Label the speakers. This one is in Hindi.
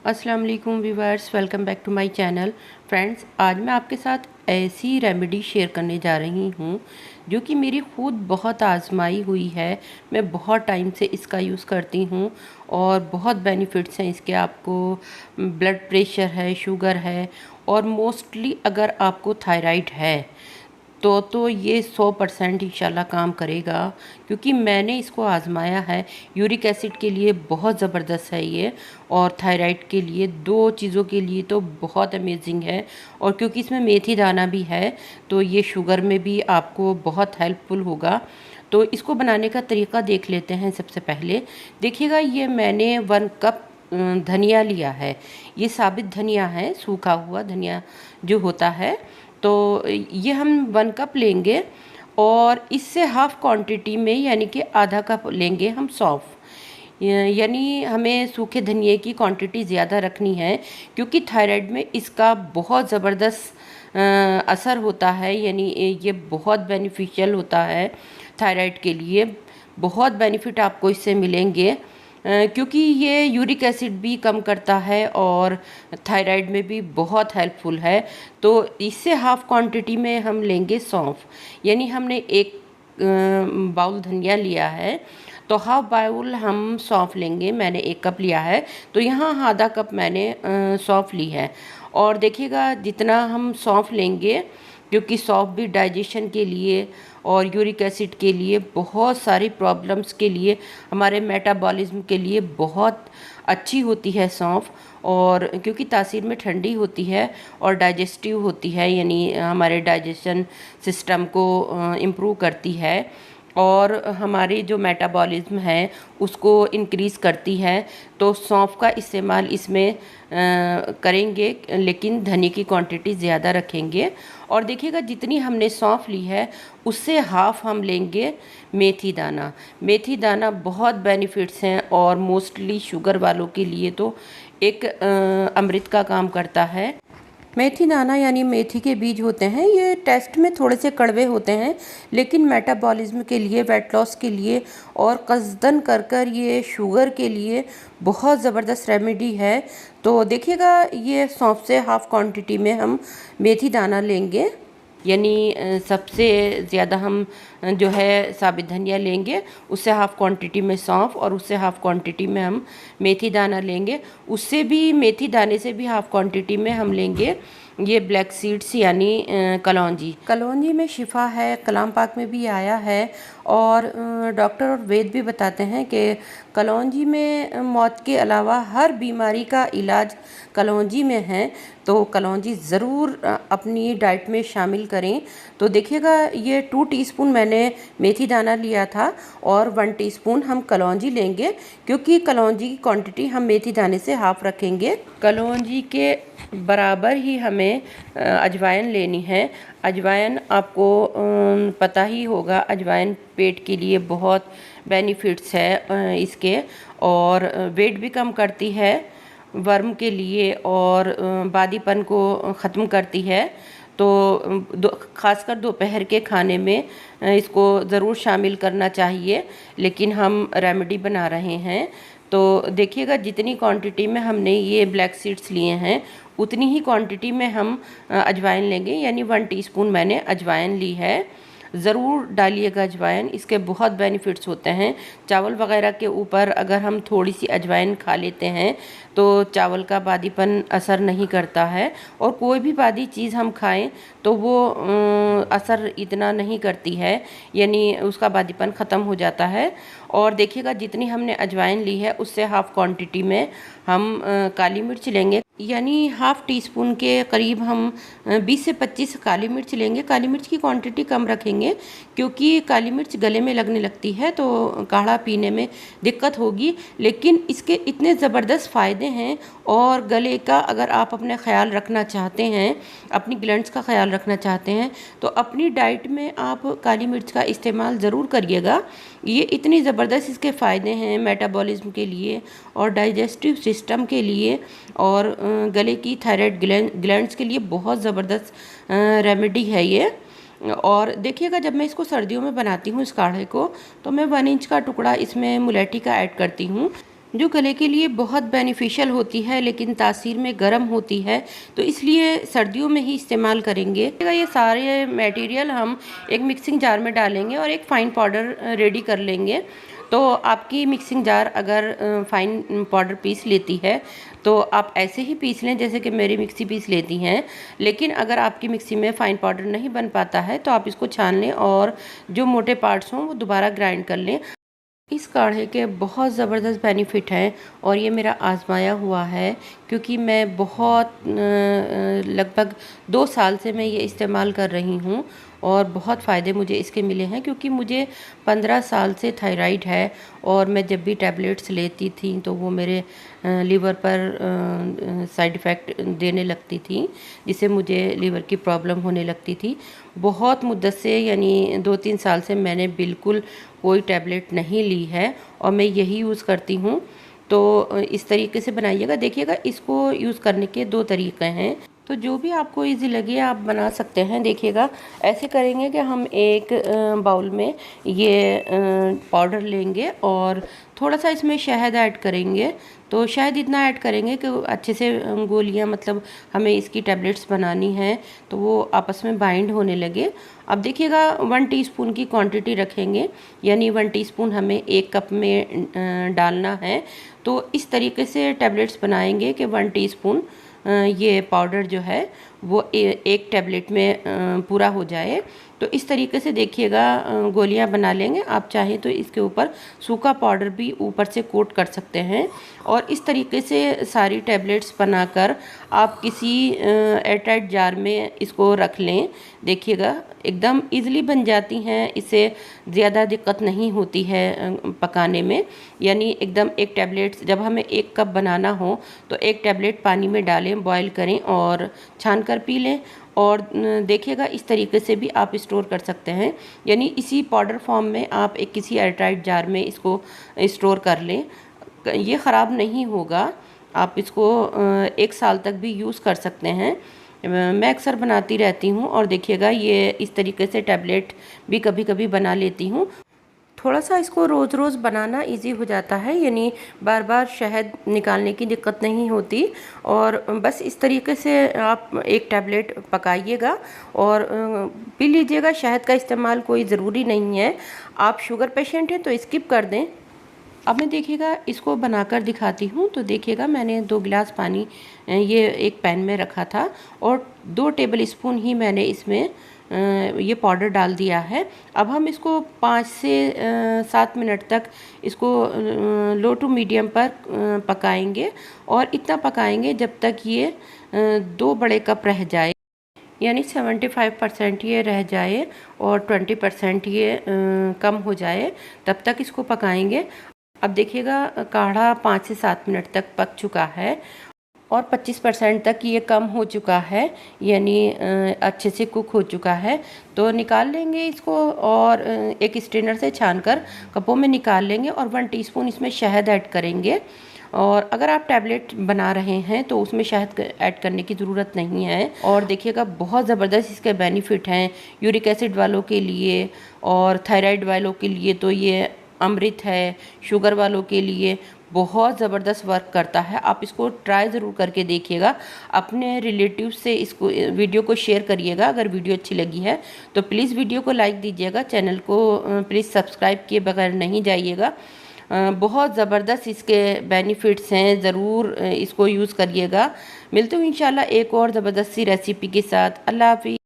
Speaker 1: अस्सलाम वालेकुम viewers, welcome back to my channel. Friends, आज मैं आपके साथ ऐसी रेमेडी शेयर करने जा रही हूँ जो कि मेरी ख़ुद बहुत आजमाई हुई है। मैं बहुत टाइम से इसका यूज़ करती हूँ और बहुत बेनिफिट्स हैं इसके। आपको ब्लड प्रेशर है, शुगर है और मोस्टली अगर आपको थायराइड है तो ये 100% इंशाल्लाह काम करेगा, क्योंकि मैंने इसको आज़माया है। यूरिक एसिड के लिए बहुत ज़बरदस्त है ये, और थायराइड के लिए, दो चीज़ों के लिए तो बहुत अमेजिंग है। और क्योंकि इसमें मेथी दाना भी है तो ये शुगर में भी आपको बहुत हेल्पफुल होगा। तो इसको बनाने का तरीका देख लेते हैं। सबसे पहले देखिएगा, ये मैंने 1 कप धनिया लिया है। ये साबित धनिया है, सूखा हुआ धनिया जो होता है। तो ये हम 1 कप लेंगे और इससे हाफ़ क्वांटिटी में यानी कि आधा कप लेंगे हम सौंफ। यानी हमें सूखे धनिए की क्वांटिटी ज़्यादा रखनी है, क्योंकि थायराइड में इसका बहुत ज़बरदस्त असर होता है। यानी ये बहुत बेनिफिशियल होता है थायराइड के लिए। बहुत बेनिफिट आपको इससे मिलेंगे, क्योंकि ये यूरिक एसिड भी कम करता है और थायराइड में भी बहुत हेल्पफुल है। तो इससे हाफ़ क्वांटिटी में हम लेंगे सौंफ। यानी हमने एक बाउल धनिया लिया है तो हाफ़ बाउल हम सौंफ लेंगे। मैंने 1 कप लिया है तो यहाँ आधा कप मैंने सौंफ ली है। और देखिएगा, जितना हम सौंफ लेंगे, क्योंकि सौंफ भी डाइजेशन के लिए और यूरिक एसिड के लिए, बहुत सारी प्रॉब्लम्स के लिए, हमारे मेटाबॉलिज्म के लिए बहुत अच्छी होती है सौंफ। और क्योंकि तासीर में ठंडी होती है और डाइजेस्टिव होती है, यानी हमारे डाइजेशन सिस्टम को इम्प्रूव करती है और हमारी जो मेटाबॉलिज्म है उसको इंक्रीज़ करती है। तो सौंफ का इस्तेमाल इसमें करेंगे, लेकिन धनिया की क्वांटिटी ज़्यादा रखेंगे। और देखिएगा, जितनी हमने सौंफ ली है उससे हाफ़ हम लेंगे मेथी दाना। मेथी दाना बहुत बेनिफिट्स हैं और मोस्टली शुगर वालों के लिए तो एक अमृत का काम करता है। मेथी दाना यानी मेथी के बीज होते हैं, ये टेस्ट में थोड़े से कड़वे होते हैं, लेकिन मेटाबॉलिज्म के लिए, वेट लॉस के लिए और कस्दन कर ये शुगर के लिए बहुत ज़बरदस्त रेमेडी है। तो देखिएगा, ये सौंफ से हाफ़ क्वांटिटी में हम मेथी दाना लेंगे। यानी सबसे ज़्यादा हम जो है साबित धनिया लेंगे, उससे हाफ़ क्वांटिटी में सौंफ और उससे हाफ़ क्वांटिटी में हम मेथी दाना लेंगे। उससे भी, मेथी दाने से भी हाफ़ क्वांटिटी में हम लेंगे ये ब्लैक सीड्स यानी कलौंजी। कलौंजी में शिफा है, कलाम पाक में भी आया है। और डॉक्टर और वैद भी बताते हैं कि कलौंजी में मौत के अलावा हर बीमारी का इलाज कलौंजी में है। तो कलौंजी ज़रूर अपनी डाइट में शामिल करें। तो देखिएगा, ये 2 टीस्पून मैंने मेथी दाना लिया था और 1 टीस्पून हम कलौंजी लेंगे, क्योंकि कलौंजी की क्वांटिटी हम मेथी दाने से हाफ़ रखेंगे। कलौंजी के बराबर ही हमें अजवाइन लेनी है। अजवाइन आपको पता ही होगा, अजवाइन पेट के लिए बहुत बेनिफिट्स है इसके, और वेट भी कम करती है वर्म के लिए और बादीपन को ख़त्म करती है। तो ख़ासकर दोपहर के खाने में इसको ज़रूर शामिल करना चाहिए, लेकिन हम रेमेडी बना रहे हैं। तो देखिएगा, जितनी क्वांटिटी में हमने ये ब्लैक सीड्स लिए हैं उतनी ही क्वांटिटी में हम अजवाइन लेंगे। यानी 1 टीस्पून मैंने अजवाइन ली है। ज़रूर डालिएगा अजवाइन, इसके बहुत बेनिफिट्स होते हैं। चावल वगैरह के ऊपर अगर हम थोड़ी सी अजवाइन खा लेते हैं तो चावल का बादीपन असर नहीं करता है, और कोई भी बादी चीज़ हम खाएं तो वो असर इतना नहीं करती है, यानी उसका बादीपन ख़त्म हो जाता है। और देखिएगा, जितनी हमने अजवाइन ली है उससे हाफ़ क्वांटिटी में हम काली मिर्च लेंगे। यानी हाफ़ टीस्पून के करीब हम 20 से 25 काली मिर्च लेंगे। काली मिर्च की क्वांटिटी कम रखेंगे, क्योंकि काली मिर्च गले में लगने लगती है तो काढ़ा पीने में दिक्कत होगी। लेकिन इसके इतने ज़बरदस्त फ़ायदे हैं, और गले का अगर आप अपने ख्याल रखना चाहते हैं, अपनी ग्लैंड्स का ख्याल रखना चाहते हैं, तो अपनी डाइट में आप काली मिर्च का इस्तेमाल ज़रूर करिएगा। ये इतनी ज़बरदस्त इसके फ़ायदे हैं मेटाबॉलिज्म के लिए और डाइजेस्टिव सिस्टम के लिए और गले की थायराइड ग्लैंड्स के लिए बहुत ज़बरदस्त रेमेडी है ये। और देखिएगा, जब मैं इसको सर्दियों में बनाती हूँ इस काढ़े को, तो मैं 1 इंच का टुकड़ा इसमें मुलेठी का ऐड करती हूँ। जो गले के लिए बहुत बेनिफिशियल होती है लेकिन तासीर में गर्म होती है, तो इसलिए सर्दियों में ही इस्तेमाल करेंगे। ये सारे मटेरियल हम एक मिक्सिंग जार में डालेंगे और एक फ़ाइन पाउडर रेडी कर लेंगे। तो आपकी मिक्सिंग जार अगर फ़ाइन पाउडर पीस लेती है तो आप ऐसे ही पीस लें जैसे कि मेरी मिक्सी पीस लेती हैं। लेकिन अगर आपकी मिक्सी में फ़ाइन पाउडर नहीं बन पाता है तो आप इसको छान लें और जो मोटे पार्ट्स हों वो दोबारा ग्राइंड कर लें। इस काढ़े के बहुत ज़बरदस्त बेनिफिट हैं और ये मेरा आज़माया हुआ है, क्योंकि मैं बहुत लगभग 2 साल से मैं ये इस्तेमाल कर रही हूँ और बहुत फ़ायदे मुझे इसके मिले हैं। क्योंकि मुझे 15 साल से थायराइड है और मैं जब भी टैबलेट्स लेती थी तो वो मेरे लीवर पर साइड इफ़ेक्ट देने लगती थी, जिससे मुझे लीवर की प्रॉब्लम होने लगती थी। बहुत मुद्दत से यानी 2-3 साल से मैंने बिल्कुल कोई टैबलेट नहीं ली है और मैं यही यूज़ करती हूँ। तो इस तरीके से बनाइएगा। देखिएगा, इसको यूज़ करने के 2 तरीक़े हैं, तो जो भी आपको इजी लगे आप बना सकते हैं। देखिएगा, ऐसे करेंगे कि हम एक बाउल में ये पाउडर लेंगे और थोड़ा सा इसमें शहद ऐड करेंगे। तो शहद इतना ऐड करेंगे कि अच्छे से गोलियां, मतलब हमें इसकी टैबलेट्स बनानी है तो वो आपस में बाइंड होने लगे। अब देखिएगा, 1 टीस्पून की क्वांटिटी रखेंगे, यानी 1 टीस्पून हमें 1 कप में डालना है। तो इस तरीके से टैबलेट्स बनाएंगे कि 1 टीस्पून ये पाउडर जो है वो एक टैबलेट में पूरा हो जाए। तो इस तरीके से देखिएगा गोलियां बना लेंगे। आप चाहें तो इसके ऊपर सूखा पाउडर भी ऊपर से कोट कर सकते हैं और इस तरीके से सारी टैबलेट्स बनाकर आप किसी एयरटाइट जार में इसको रख लें। देखिएगा, एकदम इजीली बन जाती हैं, इससे ज़्यादा दिक्कत नहीं होती है पकाने में। यानी एकदम एक टैबलेट, जब हमें 1 कप बनाना हो तो 1 टैबलेट पानी में डालें, बॉईल करें और छान कर पी लें। और देखिएगा, इस तरीके से भी आप स्टोर कर सकते हैं, यानी इसी पाउडर फॉर्म में आप एक किसी एयरटाइट जार में इसको स्टोर कर लें। ये ख़राब नहीं होगा, आप इसको 1 साल तक भी यूज़ कर सकते हैं। मैं अक्सर बनाती रहती हूँ और देखिएगा, ये इस तरीके से टैबलेट भी कभी कभी बना लेती हूँ। थोड़ा सा इसको रोज़ रोज़ बनाना इजी हो जाता है, यानी बार बार शहद निकालने की दिक्कत नहीं होती। और बस इस तरीके से आप एक टैबलेट पकाइएगा और पी लीजिएगा। शहद का इस्तेमाल कोई ज़रूरी नहीं है। आप शुगर पेशेंट हैं तो स्किप कर दें। अब मैं देखिएगा इसको बनाकर दिखाती हूँ। तो देखिएगा, मैंने 2 गिलास पानी ये एक पैन में रखा था और 2 टेबल स्पून ही मैंने इसमें ये पाउडर डाल दिया है। अब हम इसको 5 से 7 मिनट तक इसको लो टू मीडियम पर पकाएंगे और इतना पकाएंगे जब तक ये 2 बड़े कप रह जाए, यानी 75% ये रह जाए और 20% ये कम हो जाए, तब तक इसको पकाएंगे। अब देखिएगा, काढ़ा 5 से 7 मिनट तक पक चुका है और 25% तक ये कम हो चुका है, यानी अच्छे से कुक हो चुका है। तो निकाल लेंगे इसको और एक स्ट्रेनर से छानकर कपों में निकाल लेंगे और 1 टीस्पून इसमें शहद ऐड करेंगे। और अगर आप टैबलेट बना रहे हैं तो उसमें शहद ऐड करने की ज़रूरत नहीं है। और देखिएगा, बहुत ज़बरदस्त इसके बेनिफिट हैं यूरिक एसिड वालों के लिए और थायराइड वालों के लिए तो ये अमृत है। शुगर वालों के लिए बहुत ज़बरदस्त वर्क करता है। आप इसको ट्राई ज़रूर करके देखिएगा। अपने रिलेटिव से इसको वीडियो को शेयर करिएगा। अगर वीडियो अच्छी लगी है तो प्लीज़ वीडियो को लाइक दीजिएगा। चैनल को प्लीज़ सब्सक्राइब किए बगैर नहीं जाइएगा। बहुत ज़बरदस्त इसके बेनिफिट्स हैं, ज़रूर इसको यूज़ करिएगा। मिलते हूँ इंशाल्लाह एक और ज़बरदस्त सी रेसिपी के साथ। अल्लाह हाफ़िज़।